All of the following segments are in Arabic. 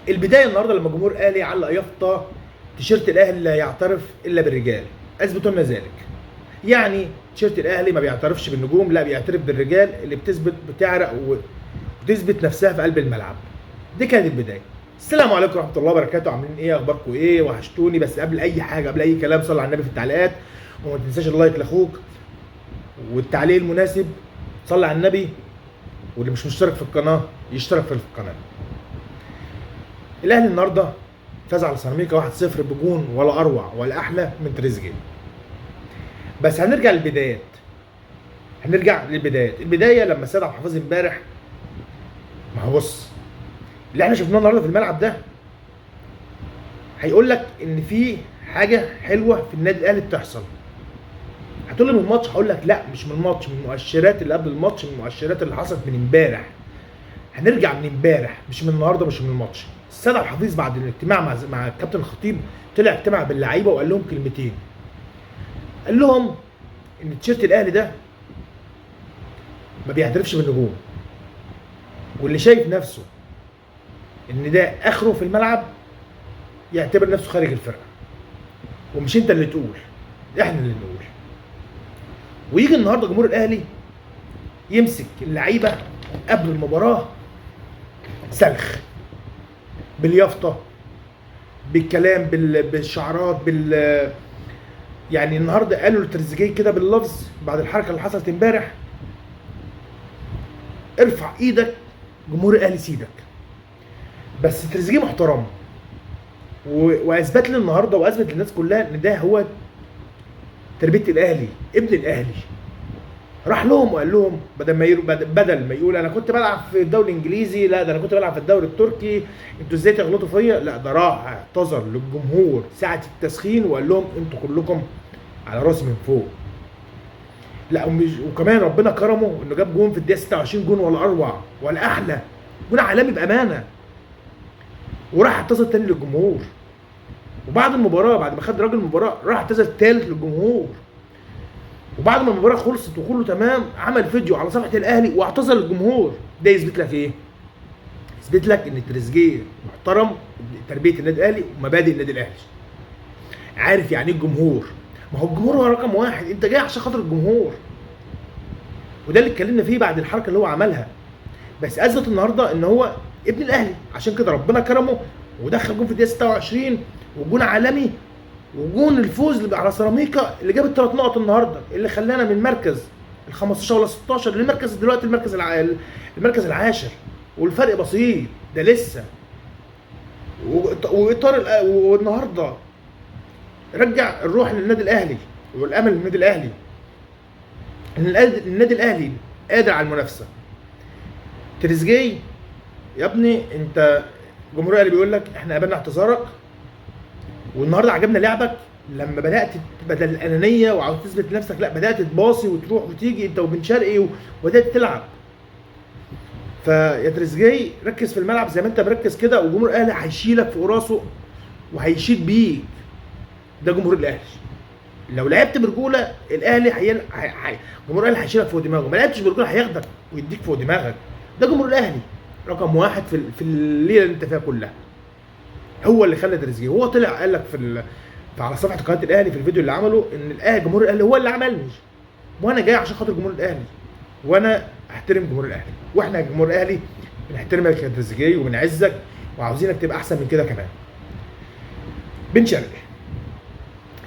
البدايه النهارده لما الجمهور الاهلي علق يافطه تيشيرت الاهلي لا يعترف الا بالرجال، اثبتوا لنا ذلك. يعني تيشيرت الاهلي ما بيعترفش بالنجوم، لا بيعترف بالرجال اللي بتعرق وتثبت نفسها في قلب الملعب. دي كانت البدايه. السلام عليكم ورحمه الله وبركاته، عاملين ايه؟ اخباركم ايه؟ وحشتوني. بس قبل اي حاجه، قبل اي كلام، صلوا على النبي في التعليقات، وما تنساش اللايك لاخوك والتعليق المناسب. صلي على النبي، واللي مش مشترك في القناه يشترك في القناه. الاهلي النهارده فاز على سيراميكا 1-0 بجون ولا اروع ولا احلى من تريزيجيه. بس هنرجع للبدايات. البدايه لما سيد عبد الحفيظ امبارح، ما هو بص، اللي احنا شفناه النهارده في الملعب ده هيقول لك ان في حاجه حلوه في النادي الاهلي بتحصل. هتقول لي من الماتش، هقول لك لا، مش من الماتش، من المؤشرات اللي قبل الماتش، من المؤشرات اللي حصلت من امبارح. هنرجع من امبارح، مش من النهارده، مش من الماتش. السيد عبد الحفيظ بعد الاجتماع مع الكابتن الخطيب طلع اجتمع باللعيبه وقال لهم كلمتين. قال لهم ان تيشيرت الاهلي ده ما بيعترفش بالنجوم، واللي شايف نفسه ان ده اخره في الملعب يعتبر نفسه خارج الفرقه. ومش انت اللي تقول، احنا اللي نقول. ويجي النهارده جمهور الاهلي يمسك اللعيبه قبل المباراه سلخ باليافطه، بالكلام، بالشعارات، يعني النهارده قالوا لتريزيجيه كده باللفظ بعد الحركه اللي حصلت امبارح: ارفع ايدك جمهور الاهلي سيدك. بس تريزيجيه محترم، واثبت لي النهارده واثبت للناس كلها ان ده هو تربيه الاهلي، ابن الاهلي. راح لهم وقال لهم بدل ما يقول انا كنت بلعب في الدوري الانجليزي، لا ده انا كنت بلعب في الدوري التركي، انتوا ازاي تغلطوا فيا؟ لا، ده راح اعتذر للجمهور ساعه التسخين وقال لهم انتوا كلكم على راسي من فوق. لا وكمان ربنا كرمه انه جاب جون في الدقيقه 26، جون ولا اروع ولا احلى، جون عالمي بامانه. وراح اعتذر تاني للجمهور. وبعد المباراه، بعد ما خد راجل المباراه، راح اعتذر تالت للجمهور. وبعد ما المباراه خلصت وكله تمام، عمل فيديو على صفحه الاهلي واعتذر للجمهور. ده يثبت لك ايه؟ يثبت لك ان تريزيجيه محترم تربيه النادي الاهلي ومبادئ النادي الاهلي. عارف يعني ايه الجمهور؟ ما هو الجمهور هو رقم واحد، انت جاي عشان خاطر الجمهور. وده اللي اتكلمنا فيه بعد الحركه اللي هو عملها. بس اثبت النهارده ان هو ابن الاهلي، عشان كده ربنا كرمه ودخل جون في الدقيقه 26 وجون عالمي، وجون الفوز اللي على سيراميكا اللي جاب ال3 نقط النهارده، اللي خلانا من مركز ال 15 ولا 16 للمركز دلوقتي المركز العاشر، والفرق بسيط ده لسه. والنهارده رجع الروح للنادي الاهلي والامل للنادي الاهلي، ان النادي الاهلي قادر على المنافسه. تريزيجيه يا ابني، انت جمهور الاهلي بيقول لك احنا قبلنا اعتذارك، والنهارده عجبنا لعبك لما بدات بدل الانانيه وعاوز تثبت نفسك، لا بدات تباصي وتروح وتيجي انت وبن شرقي وبدات تلعب. فيا تريزيجيه ركز في الملعب زي ما انت مركز كده، وجمهور الاهلي هيشيلك فوق راسه وهيشيد بيك. ده جمهور الاهلي. لو لعبت برجوله الاهلي جمهور الاهلي هيشيلك فوق دماغه، ما لعبتش برجوله هياخدك ويديك فوق دماغك. ده جمهور الاهلي رقم واحد في الليله اللي انت فيها كلها. هو اللي خلى تريزيجيه، هو طلع قال لك على صفحه قناه الاهلي في الفيديو اللي عمله ان الاهلي جمهور الاهلي هو اللي عملني، وانا جاي عشان خاطر جمهور الاهلي، وانا احترم جمهور الاهلي، واحنا جمهور الاهلي بنحترمك يا تريزيجيه وبنعزك وعاوزينك تبقى احسن من كده كمان. بن شرقي،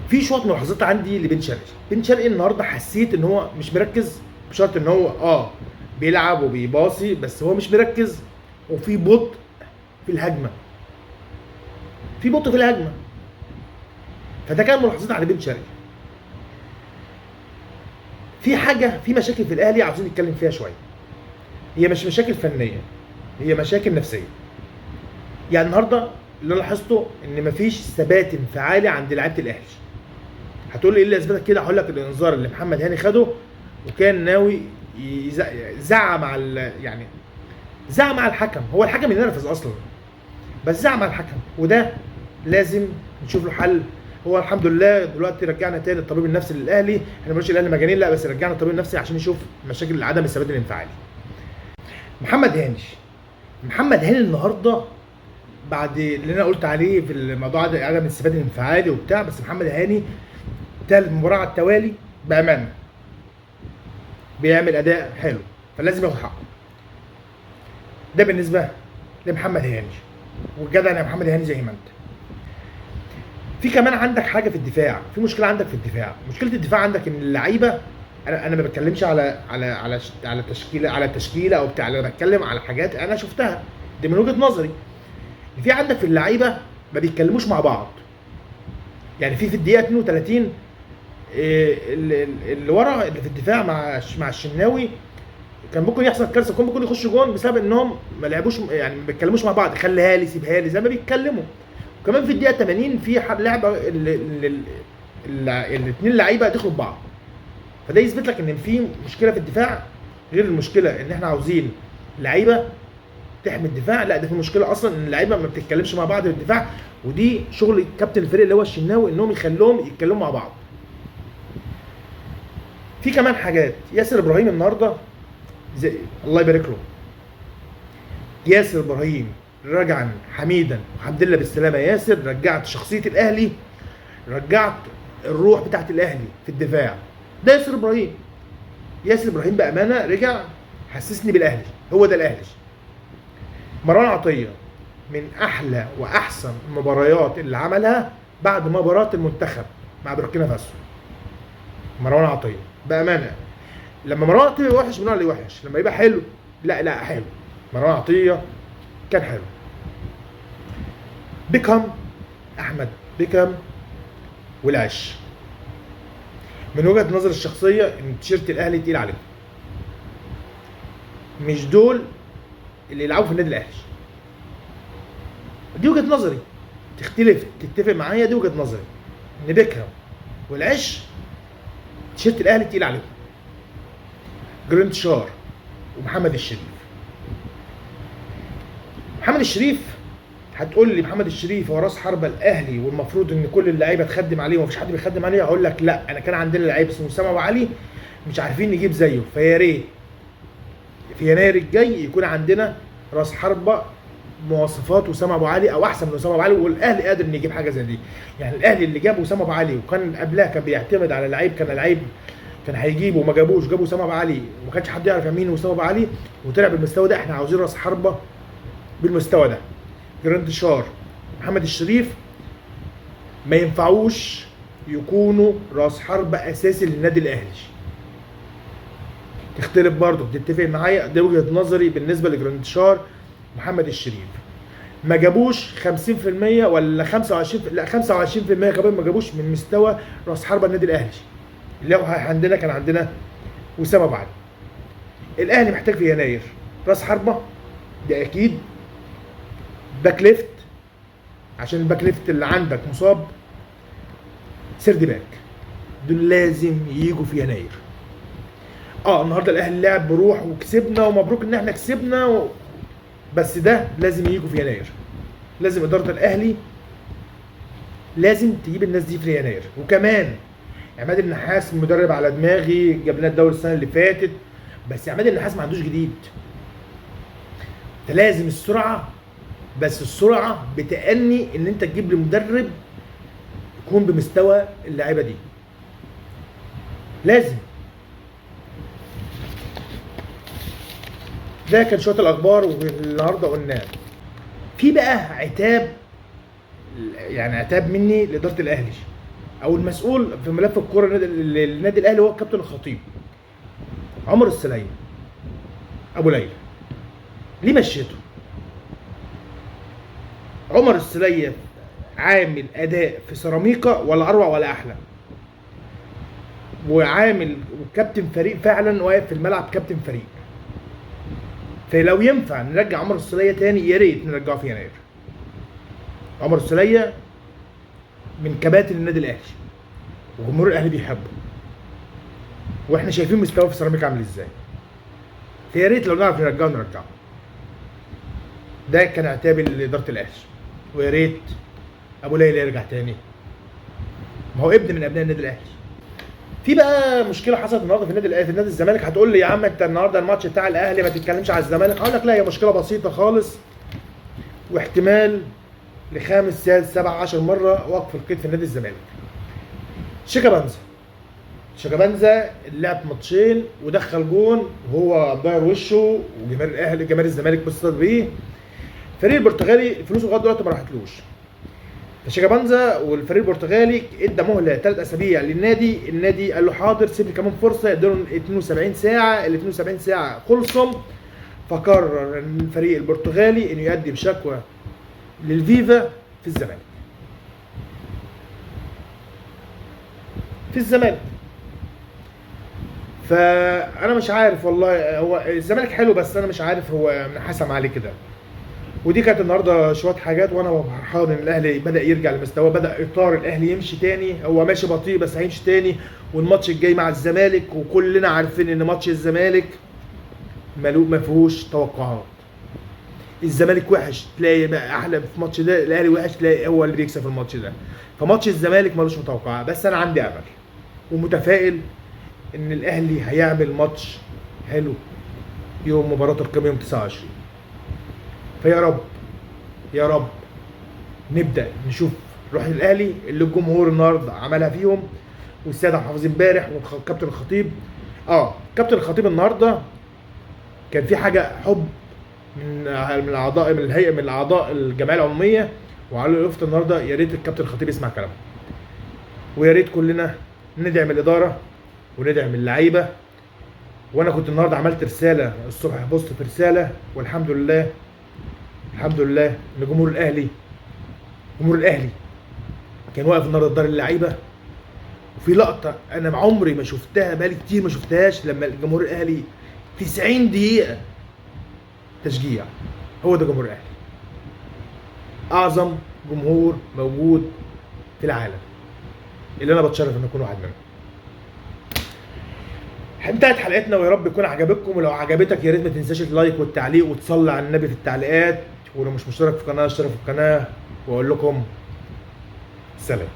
في شويه ملاحظات عندي لبن شرقي. بن شرقي النهارده حسيت ان هو مش مركز، بشرط ان هو بيلعب وبيباصي، بس هو مش مركز، وفي بطء في الهجمه، فده كان ملاحظات على بن شرقي. في مشاكل في الاهلي عاوزين نتكلم فيها شويه. هي مش مشاكل فنيه، هي مشاكل نفسيه. يعني النهارده اللي لاحظته ان مفيش ثبات انفعالي عند لعيبه الاهلي. هتقول لي ايه اللي اثبتك كده؟ هقول لك الانذار اللي محمد هاني خده، وكان ناوي زعم على الحكم. هو الحكم ينرفز اصلا، بس زعم على الحكم، وده لازم نشوف له حل. هو الحمد لله دلوقتي رجعنا تاني الطبيب النفسي للاهلي. احنا ما بنقولش الاهلي مجانين، لا، بس رجعنا الطبيب النفسي عشان نشوف مشاكل عدم الثبات الانفعالي. محمد هاني النهارده بعد اللي انا قلت عليه في الموضوع ده عدم الاستفاده الانفعالي وبتاع، بس محمد هاني تالت مباراه على التوالي بامانه بيعمل اداء حلو، فلازم ياخد حقه. ده بالنسبه لمحمد هاني، والجدع يا محمد هاني زي ما انت. في كمان عندك حاجه في الدفاع، في مشكله عندك في الدفاع. مشكله الدفاع عندك ان اللعيبه، انا ما بتكلمش على تشكيله او بتاع، انا بتكلم على حاجات انا شفتها دي من وجهه نظري. في عندك في اللعيبه ما بيتكلموش مع بعض. يعني في الدقيقه 32 اللي ورا اللي في الدفاع مع الشناوي كان ممكن يحصل كارثه، كان ممكن يخش جون بسبب انهم ما لعبوش، يعني ما بيتكلموش مع بعض، خليها لي سيبها لي زي ما بيتكلموا. وكمان في الدقيقه 80 في لعبه الاثنين لعيبه دخلوا ببعض، فده يثبت لك ان في مشكله في الدفاع، غير المشكله ان احنا عاوزين لعيبه تحمي الدفاع. لا، ده في مشكله اصلا ان اللعيبه ما بتتكلمش مع بعض في الدفاع، ودي شغل كابتن الفريق اللي هو الشناوي انهم يخلوهم يتكلموا مع بعض. في كمان حاجات، ياسر ابراهيم النهارده زي الله يبارك له، ياسر ابراهيم رجعا حميدا وحمد لله بالسلامه. ياسر رجعت شخصيه الاهلي، رجعت الروح بتاعت الاهلي في الدفاع. ده ياسر ابراهيم. ياسر ابراهيم بامانه رجع حسسني بالاهلي، هو ده الاهلي. مروان عطيه من احلى واحسن المباريات اللي عملها بعد مباراه المنتخب مع بوركينا فاسو. مروان عطيه بامانه، لما مروان عطيه وحش بنقول عليه وحش، لما يبقى حلو لا حلو. مروان عطيه كان حلو. بيكهام، احمد بيكهام والعش، من وجهه نظري الشخصيه ان تيشيرت الاهلي تقيل عليهم، مش دول اللي يلعبوا في النادي الاهلي. دي وجهه نظري، تتفق معايا، دي وجهه نظري ان بيكهام والعش تيشيرت الاهلي تقيل عليهم. جرانتشار ومحمد الشريف. محمد الشريف هتقول لي محمد الشريف هو راس حربة الاهلي والمفروض ان كل اللعيبه تخدم عليه ومفيش حد بيخدم عليه. هقول لك لا، انا كان عندنا لعيب اسمه اسامه ابو علي مش عارفين نجيب زيه، فيا ريت في يناير الجاي يكون عندنا راس حربة مواصفات اسامه ابو علي او احسن من اسامه ابو علي، والاهلي قادر ان يجيب حاجه زي دي. يعني الاهلي اللي جاب اسامه ابو علي وكان قبلها كان بيعتمد على لعيب، كان لعيب كان هيجيبه وما جابوش، جابوا اسامه ابو علي وما كانش حد يعرف مين اسامه ابو علي وطلع بالمستوى ده. احنا عاوزين راس حربة بالمستوى ده. جراندشار، محمد الشريف ما ينفعوش يكونوا راس حربة اساسي للنادي الاهلي. تختلف برضه، بتتفق معايا؟ ده وجهه نظري بالنسبه لجراندشار. محمد الشريف ما جابوش 50% ولا 25، لا 25% كمان ما جابوش من مستوى راس حربة النادي الاهلي. لو عندنا كان عندنا اسامه ابو علي. الاهلي محتاج في يناير راس حربة، ده اكيد. باك ليفت، عشان الباك ليفت اللي عندك مصاب. سيرد باك، دول لازم ييجوا في يناير. النهارده الاهلي لعب بروح وكسبنا ومبروك ان احنا كسبنا بس ده لازم ييجوا في يناير. لازم اداره الاهلي لازم تجيب الناس دي في يناير. وكمان عماد النحاس مدرب على دماغي، جاب لنا الدوري السنه اللي فاتت، بس عماد النحاس ما عندوش جديد. فلازم السرعه، بس السرعه بتأني ان انت تجيب لي مدرب يكون بمستوى اللعيبه دي. لازم. ده كان شويه الاخبار والنهارده قلناه. في بقى عتاب، يعني عتاب مني لاداره الاهلي او المسؤول في ملف الكوره للنادي الاهلي، هو الكابتن الخطيب عمر السلية ابو ليلى. ليه مشيته؟ عمر السلية عامل اداء في سيراميكا ولا اروع ولا احلى، وعامل كابتن فريق فعلا، واقف في الملعب كابتن فريق. فلو ينفع نرجع عمر السلية تاني يا ريت نرجعه في يناير. عمر السلية من كباتن النادي الاهلي وجمهور الاهلي بيحبه، واحنا شايفين مستواه في سيراميكا عامل ازاي. فيا ريت لو نعرف نرجعه. ده كان عتابي لاداره الاهلي، ويا ريت ابو ليلى يرجع تاني، ما هو ابن من ابناء النادي الاهلي. في بقى مشكله حصلت النهارده في النادي الاهلي، في نادي الزمالك. هتقول لي يا عم انت النهارده الماتش بتاع الاهلي ما تتكلمش على الزمالك. هقول لك لا، هي مشكله بسيطه خالص، واحتمال لخامس سادس سبع 10 مره واقف القيد في نادي الزمالك. شيكابنزا لعب ماتشين ودخل جون وهو ضاير وشه، وجماهير الاهلي جماهير الزمالك بتصل بيه. الفريق البرتغالي فلوسه لغايه دلوقتي ما راحتلوش. فشيكابنزا والفريق البرتغالي ادى مهله 3 اسابيع للنادي، النادي قال له حاضر سيب لي كمان فرصه، اداله 72 ساعه، ال 72 ساعه خلصوا. فقرر الفريق البرتغالي انه يقدم شكوى للفيفا في الزمالك. فانا مش عارف والله، هو الزمالك حلو بس انا مش عارف هو حسم عليه كده. ودي كانت النهارده شويه حاجات، وانا فرحان ان الاهلي بدا يرجع لمستواه، بدا اطار الاهلي يمشي تاني، هو ماشي بطيء بس هيمشي تاني. والماتش الجاي مع الزمالك وكلنا عارفين ان ماتش الزمالك ما فيهوش توقعات. الزمالك وحش تلاقي بقى احلى في الماتش ده، الاهلي وحش تلاقي هو اللي بيكسب في الماتش ده. فماتش الزمالك ملوش متوقعات، بس انا عندي امل ومتفائل ان الاهلي هيعمل ماتش حلو يوم مباراه القمه يوم 29. فيا رب يا رب نبدا نشوف روح الاهلي اللي الجمهور النهارده عملها فيهم، والساده حافظين امبارح وكابتن الخطيب. كابتن الخطيب النهارده كان في حاجه حب من اعضاء من الهيئه من اعضاء الجمعيه العموميه، وعلى الوقت النهارده يا ريت الكابتن الخطيب يسمع كلامه، ويا ريت كلنا ندعم الاداره وندعم اللعيبه. وانا كنت النهارده عملت رساله الصبح، بوست في رساله، والحمد لله ان جمهور الاهلي كان واقف النهارده دار اللعيبه. وفي لقطه انا عمري ما شفتها، بقالي كتير ما شفتهاش، لما الجمهور الاهلي 90 دقيقه تشجيع. هو ده جمهور الاهلي، اعظم جمهور موجود في العالم، اللي انا بتشرف ان اكون واحد منهم. انتهت حلقتنا، ويا رب يكون عجبتكم، ولو عجبتك يا ريت ما تنساش اللايك والتعليق وتصلي على النبي في التعليقات، ولو مش مشترك في القناه اشترك في القناه، واقول لكم سلام.